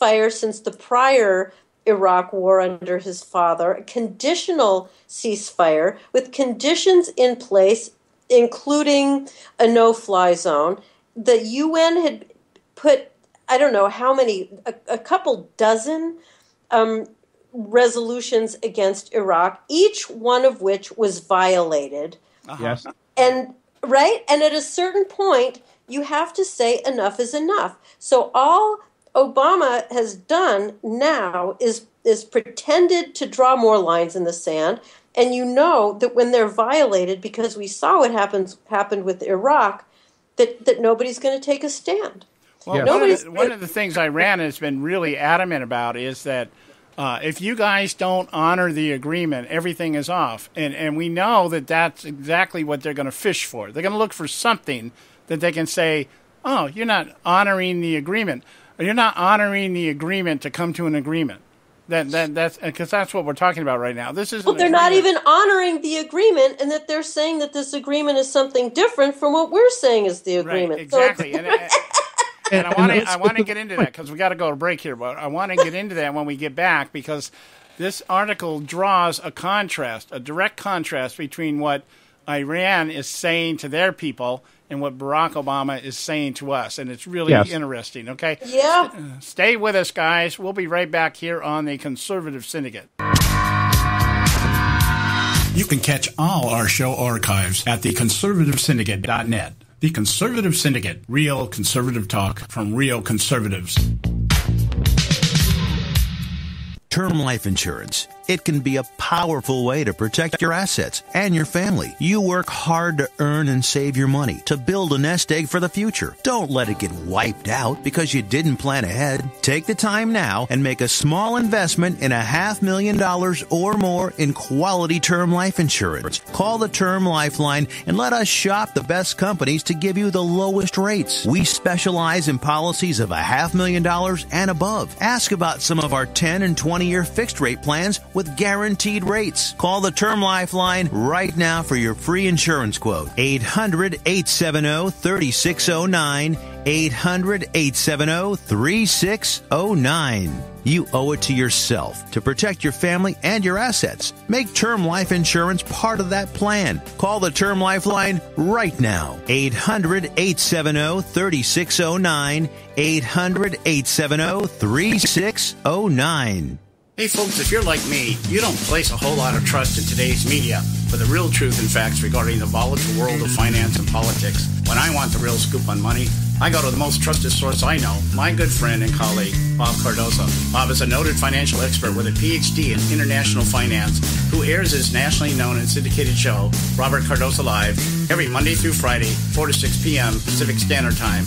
ceasefire since the prior Iraq war under his father, a conditional ceasefire with conditions in place, including a no-fly zone. The UN had put, I don't know how many, a couple dozen resolutions against Iraq, each one of which was violated. Yes. And at a certain point, you have to say enough is enough. So all Obama has done now is pretended to draw more lines in the sand. And you know that when they're violated, because we saw what happened with Iraq, that nobody's going to take a stand. Well, one of the things Iran has been really adamant about is that if you guys don't honor the agreement, everything is off. And we know that that's exactly what they're going to fish for. They're going to look for something that they can say, oh, you're not honoring the agreement. Or you're not honoring the agreement to come to an agreement. That's because that's what we're talking about right now. This is they're not even honoring the agreement, and that they're saying that this agreement is something different from what we're saying is the agreement. Right, exactly. And I want to get into that because we got to go to break here. But I want to get into that when we get back because this article draws a direct contrast between what Iran is saying to their people and what Barack Obama is saying to us. And it's really interesting, okay? Yeah. Stay with us, guys. We'll be right back here on the Conservative Syndicate. You can catch all our show archives at theconservativesyndicate.net. The Conservative Syndicate, real conservative talk from real conservatives. Term life insurance. It can be a powerful way to protect your assets and your family. You work hard to earn and save your money to build a nest egg for the future. Don't let it get wiped out because you didn't plan ahead. Take the time now and make a small investment in $500,000 or more in quality term life insurance. Call the Term Lifeline and let us shop the best companies to give you the lowest rates. We specialize in policies of $500,000 and above. Ask about some of our 10 and 20-year fixed rate plans with guaranteed rates. Call the Term Lifeline right now for your free insurance quote. 800-870-3609. 800-870-3609. You owe it to yourself to protect your family and your assets. Make term life insurance part of that plan. Call the Term Lifeline right now. 800-870-3609. 800-870-3609. Hey folks, if you're like me, you don't place a whole lot of trust in today's media for the real truth and facts regarding the volatile world of finance and politics. When I want the real scoop on money, I go to the most trusted source I know, my good friend and colleague, Bob Cardoso. Bob is a noted financial expert with a PhD in international finance who airs his nationally known and syndicated show, Robert Cardoso Live, every Monday through Friday, 4 to 6 p.m. Pacific Standard Time.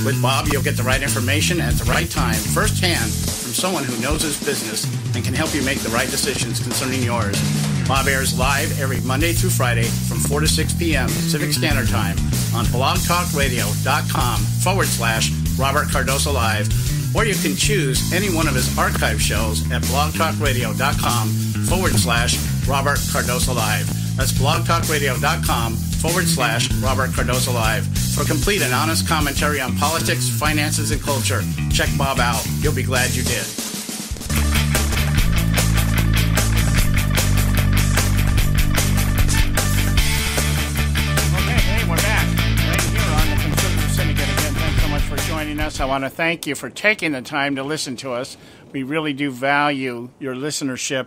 With Bob, you'll get the right information at the right time, firsthand, from someone who knows his business and can help you make the right decisions concerning yours. Bob airs live every Monday through Friday from 4 to 6 p.m. Pacific Standard Time on blogtalkradio.com/Robert Cardoso Live, or you can choose any one of his archive shows at blogtalkradio.com/Robert Cardoso Live. That's blogtalkradio.com/Robert Cardoso Live. For complete and honest commentary on politics, finances, and culture, check Bob out. You'll be glad you did. Us. I want to thank you for taking the time to listen to us. We really do value your listenership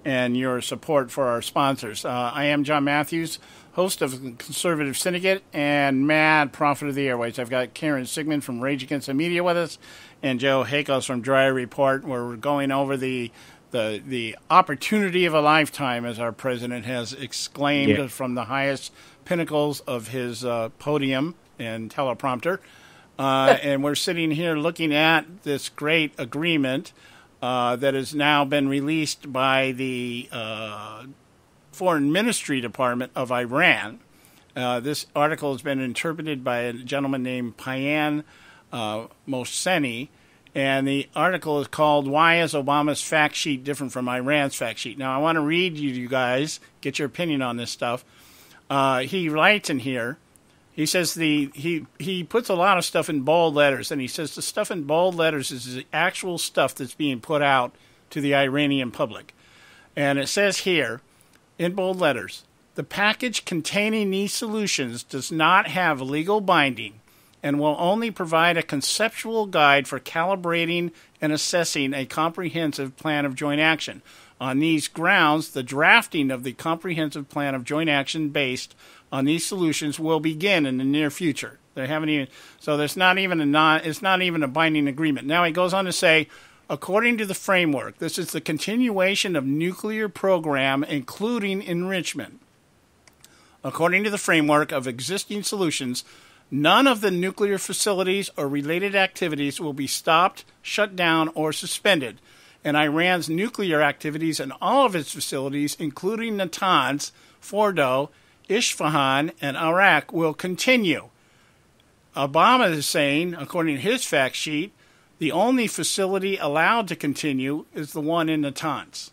and your support for our sponsors. I am John Matthews, host of the Conservative Syndicate and Mad Prophet of the Airways. I've got Karen Sigmund from Rage Against the Media with us and Joe Hakos from Dryer Report, where we're going over the opportunity of a lifetime, as our president has exclaimed from the highest pinnacles of his podium and teleprompter. And we're sitting here looking at this great agreement that has now been released by the Foreign Ministry Department of Iran. This article has been interpreted by a gentleman named Payan Mohseni, and the article is called "Why is Obama's Fact Sheet Different from Iran's Fact Sheet?" Now, I want to read you guys, get your opinion on this stuff. He writes in here, He says he puts a lot of stuff in bold letters, and he says the stuff in bold letters is the actual stuff that's being put out to the Iranian public. And it says here, in bold letters, the package containing these solutions does not have legal binding and will only provide a conceptual guide for calibrating and assessing a comprehensive plan of joint action. On these grounds, the drafting of the comprehensive plan of joint action based on these solutions will begin in the near future. They haven't even, so there's not even it's not even a binding agreement. Now he goes on to say, according to the framework, this is the continuation of nuclear program, including enrichment. According to the framework of existing solutions, none of the nuclear facilities or related activities will be stopped, shut down, or suspended. And Iran's nuclear activities in all of its facilities, including Natanz, Fordow, Isfahan, and Arak, will continue. Obama is saying, according to his fact sheet, the only facility allowed to continue is the one in Natanz.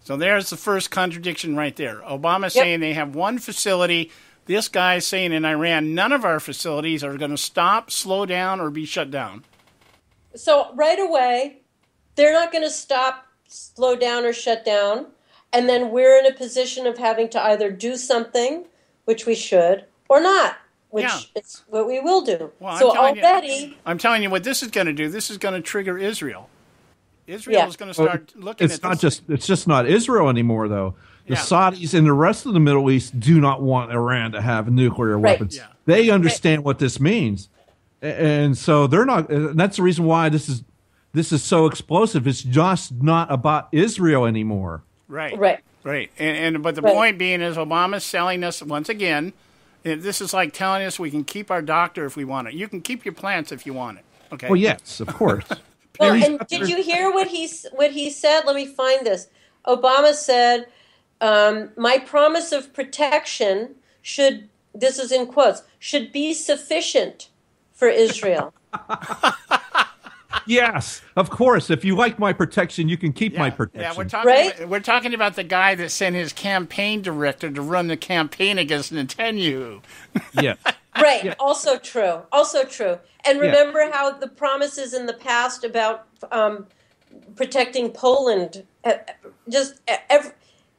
So there's the first contradiction right there. Obama saying they have one facility. This guy's saying in Iran, none of our facilities are going to stop, slow down, or be shut down. So right away, they're not going to stop, slow down, or shut down. And then we're in a position of having to either do something, which we should, or not, which is what we will do. Well, so already... I'm telling you what this is going to do. This is going to trigger Israel. Israel is going to start looking at this. It's just not Israel anymore, though. The Saudis and the rest of the Middle East do not want Iran to have nuclear weapons. Yeah. They understand what this means. And so they're not, and that's the reason why this is so explosive. It's just not about Israel anymore. Right. But the point being is Obama's selling us once again. This is like telling us we can keep our doctor if we want it. You can keep your plants if you want it. Okay. Well, yes, of course. Well, and did you hear what he said? Let me find this. Obama said, "My promise of protection should," this is in quotes, "should be sufficient for Israel." Yes, of course. If you like my protection, you can keep my protection. Yeah, we're talking about the guy that sent his campaign director to run the campaign against Netanyahu. Yes. Right. Yeah. Also true. And remember how the promises in the past about protecting Poland,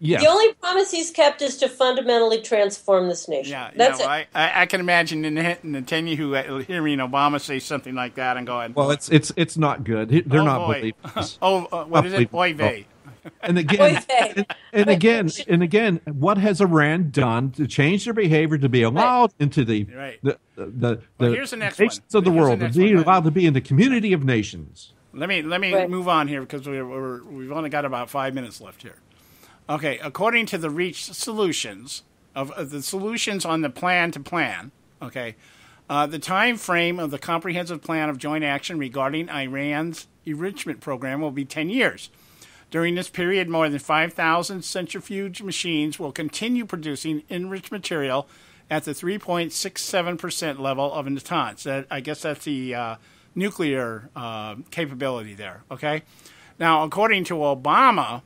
the only promise he's kept is to fundamentally transform this nation. That's it. I can imagine Netanyahu hearing Obama say something like that and going, "Well, it's not good. They're not believing us." What is it? Oy vey. And again, what has Iran done to change their behavior to be allowed into the here's the next nations of the world, to be allowed to be in the community of nations? Let me move on here because we've only got about 5 minutes left here. Okay, according to the reached solutions of the solutions on the plan to plan, the time frame of the comprehensive plan of joint action regarding Iran's enrichment program will be 10 years. During this period, more than 5,000 centrifuge machines will continue producing enriched material at the 3.67% level of Natanz. I guess that's the nuclear capability there, okay? Now, according to Obama,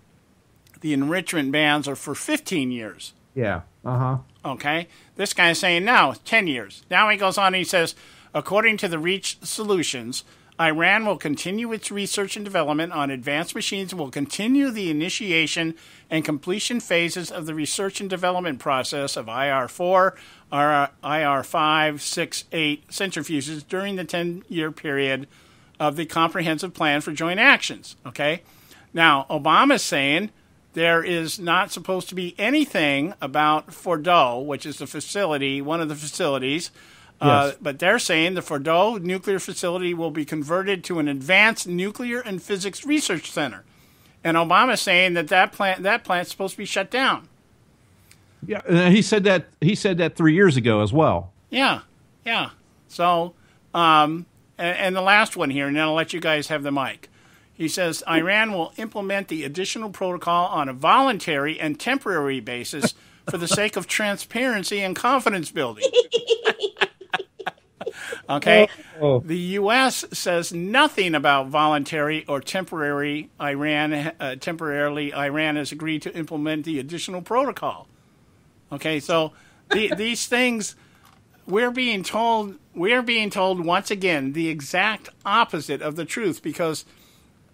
the enrichment bans are for 15 years. Yeah, Okay? This guy's saying, no, 10 years. Now he goes on and he says, according to the reached solutions, Iran will continue its research and development on advanced machines and will continue the initiation and completion phases of the research and development process of IR-4, IR-5, 6, 8 centrifuges during the 10-year period of the comprehensive plan for joint actions. Okay? Now, Obama's saying there is not supposed to be anything about Fordow, which is the facility, one of the facilities. Yes. But they're saying the Fordow nuclear facility will be converted to an advanced nuclear and physics research center. And Obama's saying that plant's supposed to be shut down. Yeah, he said that 3 years ago as well. Yeah. So, and the last one here, and then I'll let you guys have the mic. He says Iran will implement the additional protocol on a voluntary and temporary basis for the sake of transparency and confidence building. Okay? The U.S. says nothing about voluntary or temporary. Temporarily, Iran has agreed to implement the additional protocol. Okay, so these things, we're being told once again the exact opposite of the truth, because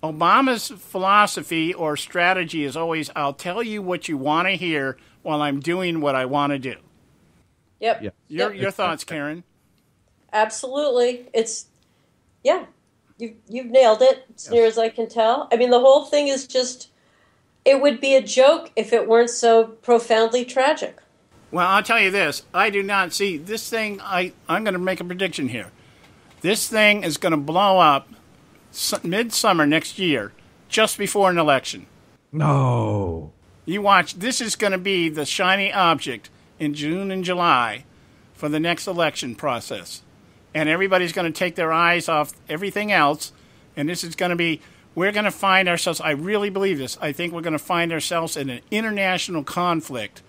Obama's philosophy or strategy is always, I'll tell you what you want to hear while I'm doing what I want to do. Yep. Your thoughts, Karen? Absolutely. You've nailed it, as near as I can tell. I mean, the whole thing is just, it would be a joke if it weren't so profoundly tragic. Well, I'll tell you this. I do not see this thing. I'm going to make a prediction here. This thing is going to blow up midsummer next year, just before an election. No. You watch. This is going to be the shiny object in June and July for the next election process. And everybody's going to take their eyes off everything else. And this is going to be, we're going to find ourselves, I really believe this, I think we're going to find ourselves in an international conflict,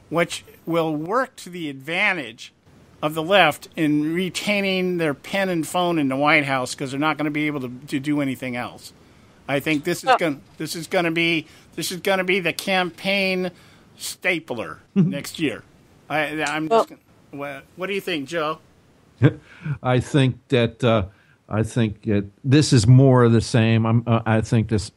which will work to the advantage of the left in retaining their pen and phone in the White House, because they're not going to be able to do anything else. I think this is going to be the campaign stapler next year. What do you think, Joe? I think that this is more of the same. I think this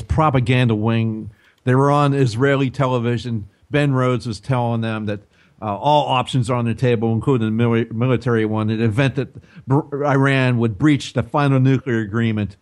propaganda wing. They were on Israeli television. Ben Rhodes was telling them that all options are on the table, including the military one. In the event that Iran would breach the final nuclear agreement,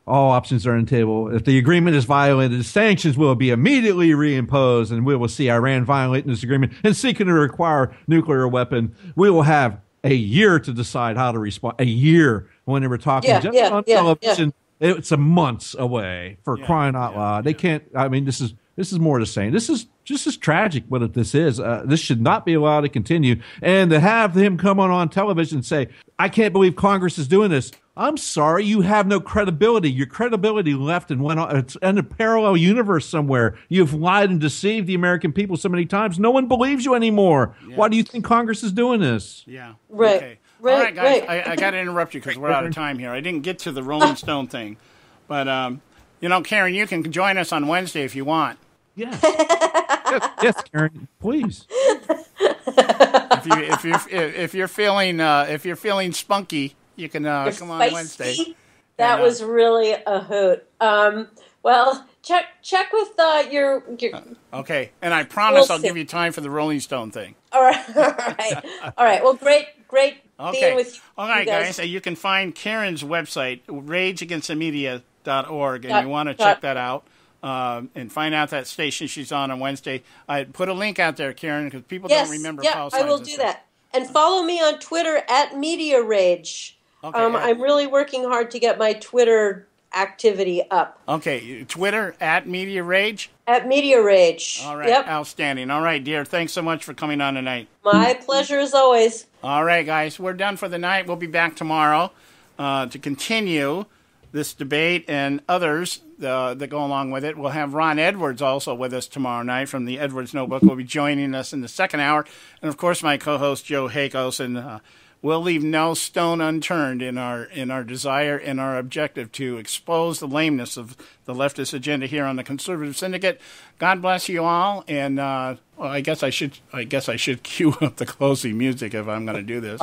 all options are on the table. If the agreement is violated, the sanctions will be immediately reimposed, and we will see Iran violating this agreement and seeking to acquire nuclear weapon. We will have a year to decide how to respond. A year. When they were talking on television, it's a months away, for crying out loud. They can't. I mean, this is more the same. This is just as tragic what this is. This should not be allowed to continue. And to have him come on television and say, I can't believe Congress is doing this. I'm sorry, you have no credibility. Your credibility left and went on. It's in a parallel universe somewhere. You've lied and deceived the American people so many times. No one believes you anymore. Yeah. Why do you think Congress is doing this? Yeah. Right. Okay. All right, guys, I got to interrupt you because we're out of time here. I didn't get to the Rolling Stone thing. But, Karen, you can join us on Wednesday if you want. Yeah. yes, Karen, please. If you're feeling spunky, you can come on Wednesday. That was really a hoot. Well, check with your. Okay, and I promise I'll give you time for the Rolling Stone thing. All right. Well, great being with you. All right, guys. You can find Karen's website, rageagainstthemedia.org, and you want to check that out. And find out that station she's on Wednesday. I put a link out there, Karen, because people don't remember call signs. I will do that. And follow me on Twitter at Media Rage. Okay, I'm really working hard to get my Twitter activity up. Okay, Twitter at Media Rage? At Media Rage. All right, Outstanding. All right, dear, thanks so much for coming on tonight. My pleasure as always. All right, guys, we're done for the night. We'll be back tomorrow to continue this debate and others that go along with it. We'll have Ron Edwards also with us tomorrow night from the Edwards Notebook. Will be joining us in the second hour. And, of course, my co-host, Joe Hakos. And we'll leave no stone unturned in our desire and our objective to expose the lameness of the leftist agenda here on the Conservative Syndicate. God bless you all. And I guess I should cue up the closing music if I'm going to do this.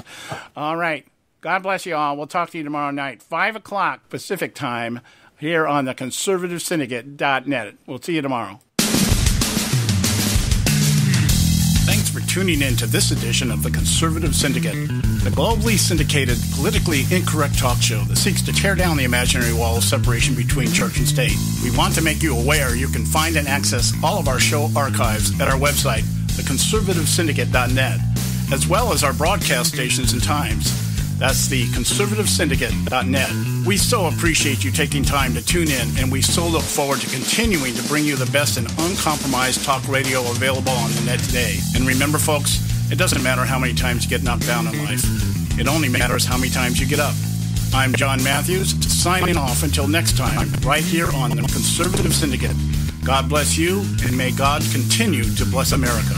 All right. God bless you all. We'll talk to you tomorrow night, 5 o'clock Pacific time, here on the ConservativeSyndicate.net. We'll see you tomorrow. Thanks for tuning in to this edition of the Conservative Syndicate, the globally syndicated, politically incorrect talk show that seeks to tear down the imaginary wall of separation between church and state. We want to make you aware you can find and access all of our show archives at our website, theconservativesyndicate.net, as well as our broadcast stations and times. That's the ConservativeSyndicate.net. We so appreciate you taking time to tune in, and we so look forward to continuing to bring you the best and uncompromised talk radio available on the net today. And remember, folks, it doesn't matter how many times you get knocked down in life. It only matters how many times you get up. I'm John Matthews, signing off until next time, right here on the Conservative Syndicate. God bless you, and may God continue to bless America.